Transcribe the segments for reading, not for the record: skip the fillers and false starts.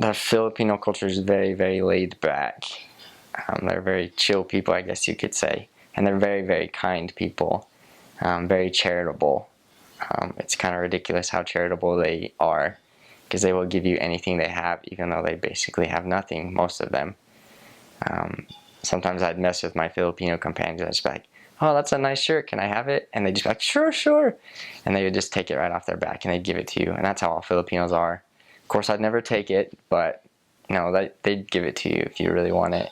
the Filipino culture is very, very laid back. They're very chill people, I guess you could say. And they're very, very kind people. Very charitable. It's kind of ridiculous how charitable they are, because they will give you anything they have, even though they basically have nothing, most of them. Sometimes I'd mess with my Filipino companions. I'd just be like, oh, that's a nice shirt, can I have it? And they'd just be like, sure, sure. And they would just take it right off their back and they'd give it to you. And that's how all Filipinos are. Of course, I'd never take it, but they'd give it to you if you really want it.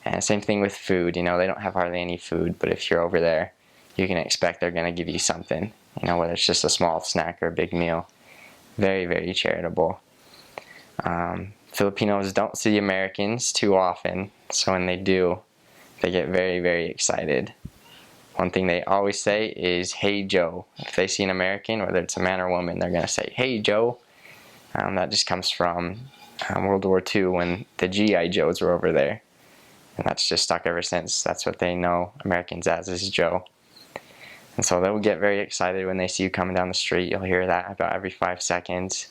And same thing with food. They don't have hardly any food, but if you're over there, you can expect they're going to give you something, whether it's just a small snack or a big meal. Very, very charitable. Filipinos don't see Americans too often, so when they do, they get very, very excited. One thing they always say is, hey Joe. If they see an American, whether it's a man or woman, they're going to say, hey Joe. That just comes from World War II when the GI Joes were over there. And that's just stuck ever since. That's what they know Americans as, is Joe. And so they'll get very excited when they see you coming down the street. You'll hear that about every 5 seconds.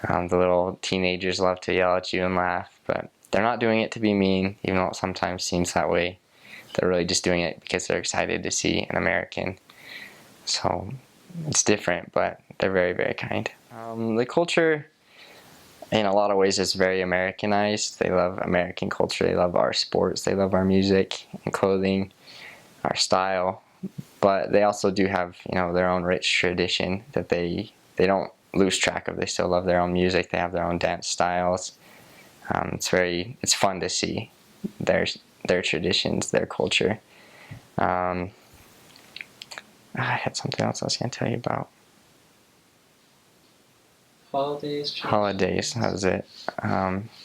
The little teenagers love to yell at you and laugh, but they're not doing it to be mean, even though it sometimes seems that way. They're really just doing it because they're excited to see an American. So it's different, but they're very, very kind. The culture, in a lot of ways, is very Americanized. They love American culture. They love our sports. They love our music and clothing, our style. But they also do have, their own rich tradition that they don't lose track of. They still love their own music. They have their own dance styles. It's fun to see their traditions, their culture. I had something else I was going to tell you about. Holidays, that was it.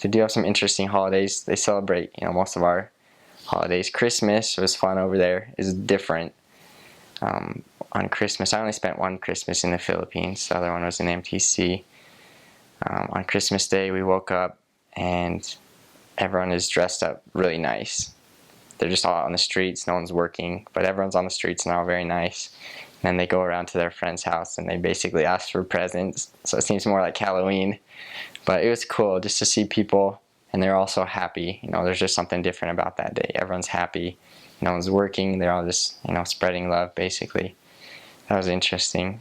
They do have some interesting holidays. They celebrate, most of our holidays. Christmas was fun over there. It's different. On Christmas, I only spent one Christmas in the Philippines. The other one was in MTC. On Christmas Day, we woke up and everyone is dressed up really nice. They're just all out on the streets. No one's working, but everyone's on the streets and they're all very nice. And then they go around to their friend's house and they basically ask for presents. So it seems more like Halloween. But it was cool just to see people, and they're all so happy. There's just something different about that day. Everyone's happy. No one's working. They're all just, spreading love, basically. That was interesting.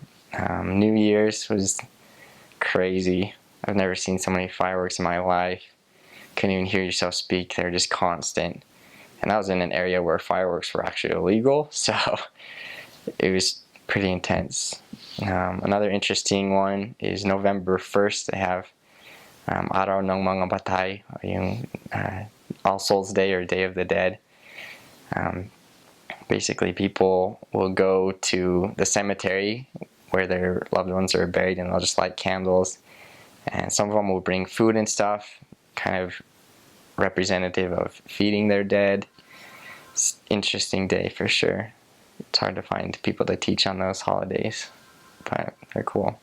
New Year's was crazy. I've never seen so many fireworks in my life. Couldn't even hear yourself speak. They were just constant. And that was in an area where fireworks were actually illegal. So it was pretty intense. Another interesting one is November 1st. They have Araw ng mga Batay, or yung All Souls Day or Day of the Dead. Basically, people will go to the cemetery where their loved ones are buried, and they'll just light candles. And some of them will bring food and stuff, kind of representative of feeding their dead. It's an interesting day for sure. It's hard to find people to teach on those holidays, but they're cool.